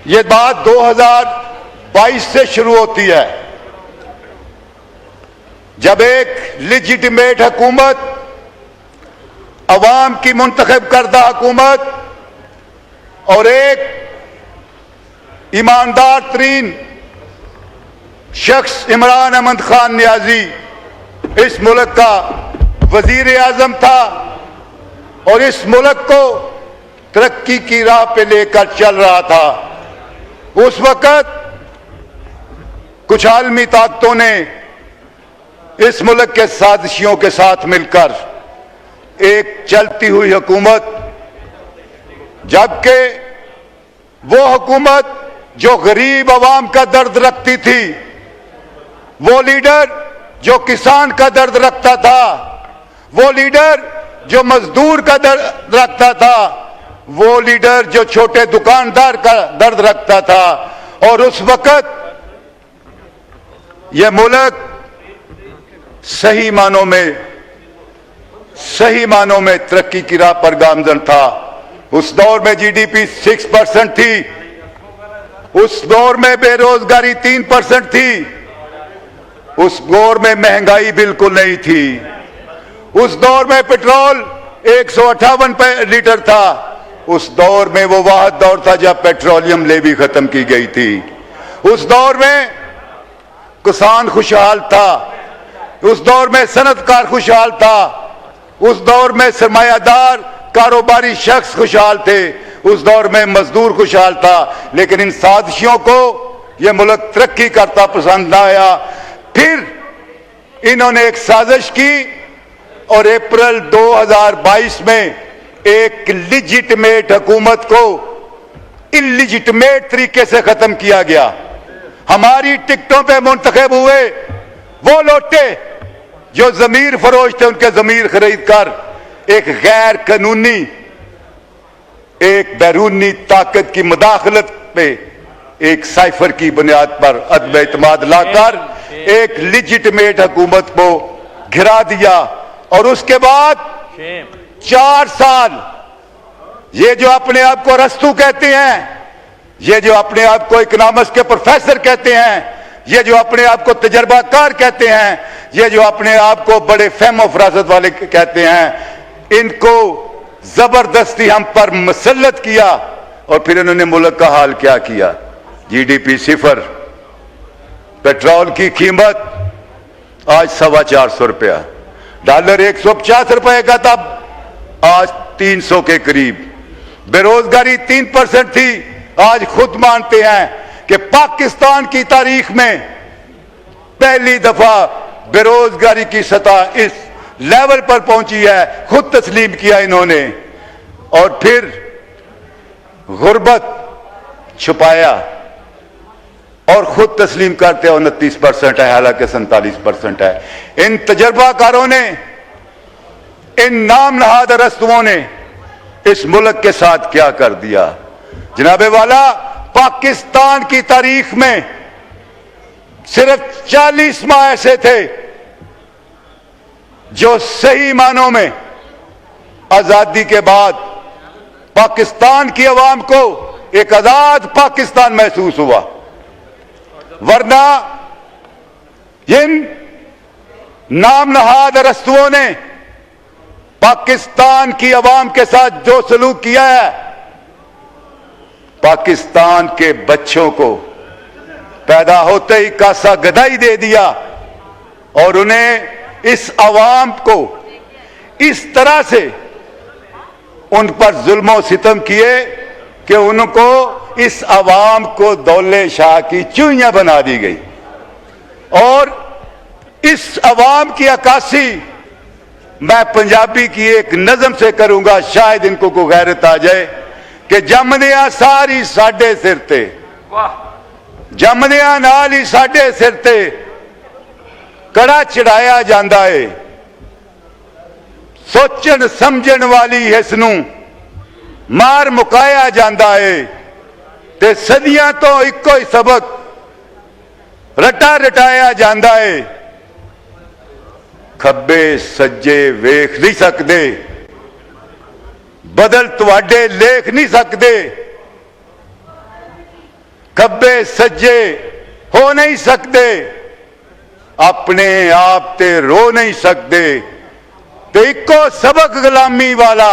ये बात 2022 से शुरू होती है, जब एक लिजिटिमेट हुकूमत, अवाम की मुंतखब करदा हुकूमत और एक ईमानदार तरीन शख्स इमरान अहमद खान नियाजी इस मुल्क का वजीर आजम था और इस मुल्क को तरक्की की राह पे लेकर चल रहा था। उस वक्त कुछ आलमी ताकतों ने इस मुल्क के साजिशियों के साथ मिलकर एक चलती हुई हुकूमत, जबकि वो हुकूमत जो गरीब आवाम का दर्द रखती थी, वो लीडर जो किसान का दर्द रखता था, वो लीडर जो मजदूर का दर्द रखता था, वो लीडर जो छोटे दुकानदार का दर्द रखता था, और उस वक्त यह मुल्क सही मानों में तरक्की की राह पर गामजन था। उस दौर में जीडीपी 6% थी, उस दौर में बेरोजगारी 3% थी, उस दौर में महंगाई बिल्कुल नहीं थी, उस दौर में पेट्रोल 158 लीटर था, उस दौर में वो वाहिद दौर था जब पेट्रोलियम लेवी खत्म की गई थी, उस दौर में किसान खुशहाल था, उस दौर में सनतकार खुशहाल था, उस दौर में सरमायादार कारोबारी शख्स खुशहाल थे, उस दौर में मजदूर खुशहाल था। लेकिन इन साजिशों को यह मुल्क तरक्की करता पसंद न आया। फिर इन्होंने एक साजिश की और अप्रैल 2022 में एक लिजिटिमेट हुकूमत को इलिजिटिमेट तरीके से खत्म किया गया। हमारी टिकटों पे मुंतखब हुए वो लोटे जो जमीर फरोश थे, उनके जमीर खरीद कर एक गैर कानूनी, एक बैरूनी ताकत की मुदाखलत पे एक साइफर की बुनियाद पर अदब एतमाद लाकर एक लिजिटिमेट हुकूमत को घिरा दिया। और उसके बाद 4 साल ये जो अपने आप को अरस्तू कहते हैं, ये जो अपने आप को इकोनॉमिक्स के प्रोफेसर कहते हैं, ये जो अपने आप को तजर्बाकार कहते हैं, ये जो अपने आप को बड़े फहम फरासत वाले कहते हैं, इनको जबरदस्ती हम पर मुसल्लत किया। और फिर इन्होंने मुल्क का हाल क्या किया? जीडीपी 0, पेट्रोल की कीमत आज 425 रुपया, डॉलर 150 रुपए का था, आज 300 के करीब। बेरोजगारी 3% थी, आज खुद मानते हैं कि पाकिस्तान की तारीख में पहली दफा बेरोजगारी की सतह इस लेवल पर पहुंची है, खुद तस्लीम किया इन्होंने। और फिर गुर्बत छुपाया और खुद तस्लीम करते हैं 29% है, हालांकि 47% है। इन तजर्बाकारों ने, इन नाम नहाद अरस्तुओं ने इस मुल्क के साथ क्या कर दिया? जनाबे वाला, पाकिस्तान की तारीख में सिर्फ 40 माह ऐसे थे जो सही मानों में आजादी के बाद पाकिस्तान की अवाम को एक आजाद पाकिस्तान महसूस हुआ। वरना इन नाम नहाद अरस्तुओं ने पाकिस्तान की अवाम के साथ जो सलूक किया है, पाकिस्तान के बच्चों को पैदा होते ही कासा गदाई दे दिया और उन्हें इस अवाम को इस तरह से उन पर जुल्म सितम किए कि उनको, इस अवाम को दौले शाह की चूइयां बना दी गई। और इस अवाम की अक्कासी मैं पंजाबी की एक नज़म से करूंगा, शायद इनको को गैरत आ जाए कि जमदिया सारी साडे सिर ते, जमदिया नाल ही साडे सिर ते कड़ा चढ़ाया जांदा है, सोचण समझण वाली इसनूं मार मुकाया जांदा है, ते सदियां तो इको ही सबक रटा रटाया जांदा है। खब्बे सज्जे वेख नहीं सकते, बदल तुहाडे लेख नहीं सकते, खब्बे सज्जे हो नहीं सकते, अपने आप ते रो नहीं सकते, ते इको सबक गुलामी वाला,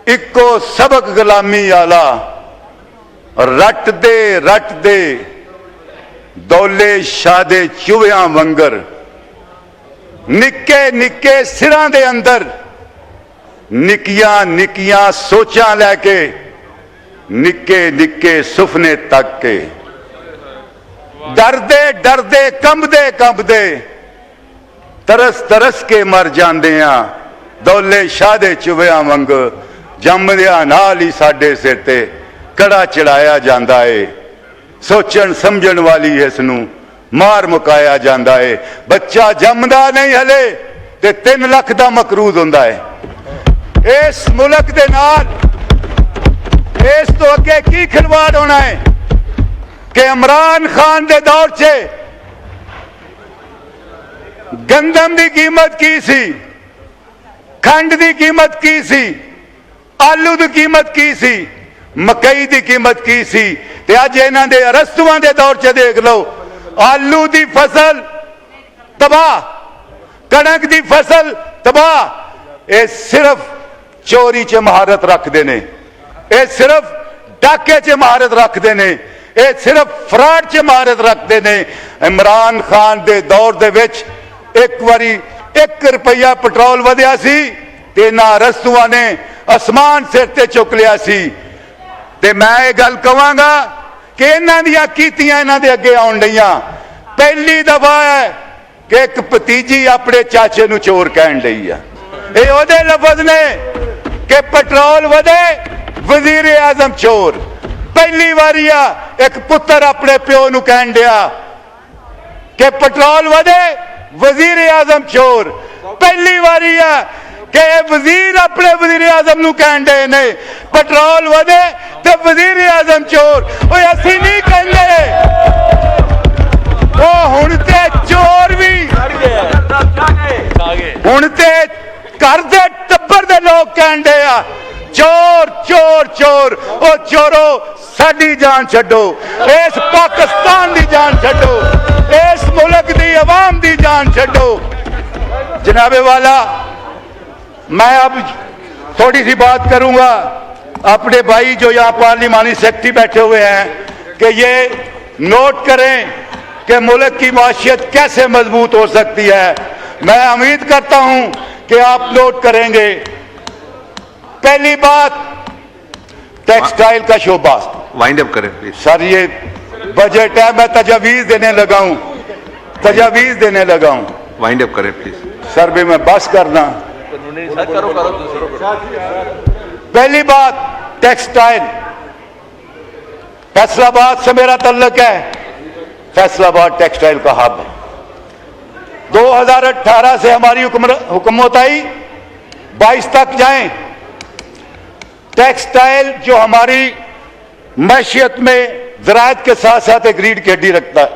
इको सबक गुलामी वाला रट दे दौले शादे चूहिया वंगर, निक्के निक्के सिरां दे अंदर निक्कियां निक्कियां सोचां लैके, निक्के निक्के सुपने तक के, डरदे डरदे कंबदे तरस तरस के मर जांदे आ, दौले शादे चूहिया वंग जमदिया नाल ही साडे सिर ते कड़ा चढ़ाया जाता है। सोचन समझण वाली इसनू मार मुकाया जाता है। बच्चा जमदा नहीं हले ते 3 लाख का मकरूज होंदा है। इस मुल्क दे नाल इस तो अगे की खिलवाड़ होना है कि इमरान खान दे दौर से गंदम की कीमत की सी, खंड की कीमत की सी, आलू की कीमत की सी, मकई की कीमत की सी, ते अज इन्हां दे अरस्तुआं दे दौर च देख लो, आलू की फसल तबाह, कणक की फसल तबाह। ये सिर्फ चोरी च महारत रखते हैं, ये सिर्फ डाके च महारत रखते हैं, ये सिर्फ फ्रॉड च महारत रखते हैं। इमरान खान दे दौर दे विच एक बारी 1 रुपया पेट्रोल वधिया सी ते इन्हां अरस्तुआं ने आसमान सिर ते चुक लिया सी। ते मैं ये गल कहांगा कि इन्हां दियां कीतियां इन्हां दे अगे आउण लईयां। पहली दफा है कि एक भतीजी अपने चाचे नूं चोर कहण लई आ। ये ओहदे लफज ने कि पेट्रोल वधे वजीर आजम चोर। पहली बारी आ एक पुत्र अपने प्यो नूं कहण दिया कि पेट्रोल वधे वजीर आजम चोर। पहली बारी आ कि वजीर अपने वजीर आजम नूं कहण दे ने पेट्रोल वधे ते वजीर आजम चोर। ओए असीं नहीं कहंदे, ओ हुण ते चोर भी हुण ते घर दे टब्बर दे लोग कहण दे आ चोर चोर चोर। ओ चोरो साडी जान छड्डो, इस पाकिस्तान दी जान छड्डो, इस मुल्क दी अवाम दी जान छड्डो। जनाबे वाला, मैं अब थोड़ी सी बात करूंगा अपने भाई जो यहाँ पार्लिमानी सेक्रेटरी बैठे हुए हैं कि ये नोट करें कि मुल्क की माशियत कैसे मजबूत हो सकती है। मैं उम्मीद करता हूं कि आप नोट करेंगे। पहली बात, टेक्सटाइल का शोबा। वाइंड अप करें प्लीज। सर ये बजट है, मैं तजावीज देने लगा हूं, तजावीज देने लगा हूं। वाइंड अप करें प्लीज। सर भी मैं बस करना। पहली बात, टेक्सटाइल फैसलाबाद से मेरा तल्लुक है। फैसलाबाद टेक्सटाइल का हब है। 2018 से हमारी हुकूमत आई, 22 तक जाएं। टेक्सटाइल जो हमारी मैशियत में ज़राअत के साथ साथ एक रीढ़ की हड्डी रखता है,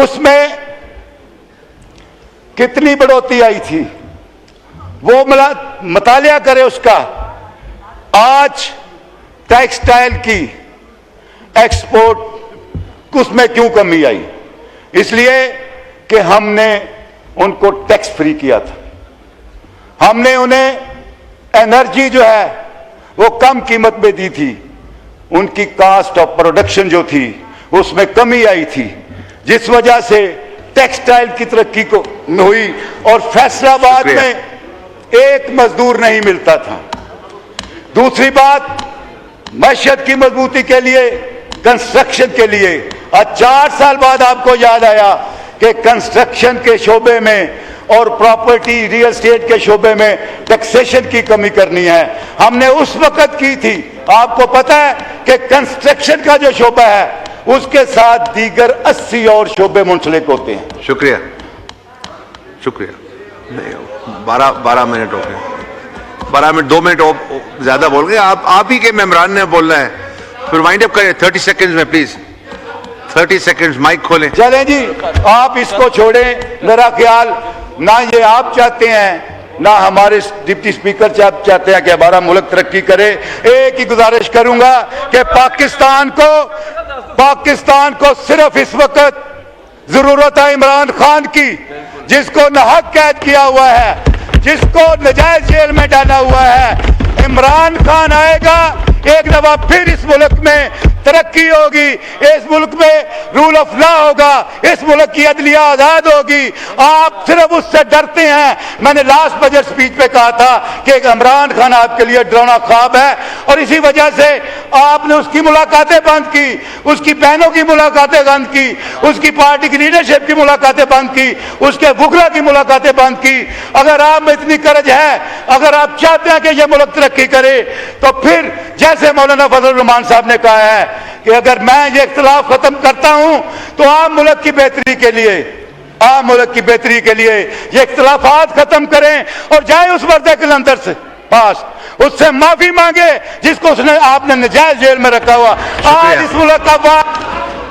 उसमें कितनी बढ़ोतरी आई थी वो मुतालिया करे उसका। आज टेक्सटाइल की एक्सपोर्ट उसमें क्यों कमी आई? इसलिए कि हमने उनको टैक्स फ्री किया था। हमने उन्हें एनर्जी जो है वो कम कीमत में दी थी। उनकी कास्ट ऑफ प्रोडक्शन जो थी उसमें कमी आई थी, जिस वजह से टेक्सटाइल की तरक्की को हुई। और फैसलाबाद में एक मजदूर नहीं मिलता था। दूसरी बात, मैशत की मजबूती के लिए, कंस्ट्रक्शन के लिए आज 4 साल बाद आपको याद आया कि कंस्ट्रक्शन के शोबे में और प्रॉपर्टी रियल एस्टेट के शोबे में टैक्सेशन की कमी करनी है। हमने उस वक्त की थी। आपको पता है कि कंस्ट्रक्शन का जो शोबा है उसके साथ दीगर 80 और शोबे मुंसलिक होते हैं। शुक्रिया, शुक्रिया। 12 मिनट हो गए। 12 मिनट, 2 मिनट ज्यादा बोल गए। आप ही के मेंबरान ने बोलना है, फिर वाइंड अप करें 30 सेकंड्स में प्लीज। 30 सेकंड्स, माइक खोलें। चलें जी, आप इसको छोड़ें। मेरा ख्याल ना ये आप चाहते हैं ना हमारे डिप्टी स्पीकर साहब चाहते हैं कि हमारा मुल्क तरक्की करे। एक ही गुजारिश करूंगा कि पाकिस्तान को सिर्फ इस वक्त जरूरत है इमरान खान की, जिसको नाहक कैद किया हुआ है, जिसको नजायज जेल में डाला हुआ है। इमरान खान आएगा, एक दफा फिर इस मुल्क में तरक्की होगी, इस मुल्क में रूल ऑफ लॉ होगा, इस मुल्क की अदलिया आजाद होगी। आप सिर्फ उससे डरते हैं। मैंने लास्ट बजट स्पीच पे कहा था कि इमरान खान आपके लिए डरावना ख्वाब है और इसी वजह से आपने उसकी मुलाकातें बंद की, उसकी बहनों की मुलाकातें बंद की, उसकी पार्टी की लीडरशिप की मुलाकातें बंद की, उसके वुकला की मुलाकातें बंद की। अगर आप में इतनी करज है, अगर आप चाहते हैं कि यह मुल्क तरक्की करे, तो फिर जैसे मौलाना फजल रहमान साहब ने कहा है कि अगर मैं ये इख्तिलाफ खत्म करता हूं तो आम मुल्क की बेहतरी के लिए, आम मुल्क की बेहतरी के लिए ये इख्तिलाफात खत्म करें और जाए उस वर्दे के अंदर से पास, उससे माफी मांगे जिसको उसने आपने नजायज जेल में रखा हुआ। आज इस मुल्क का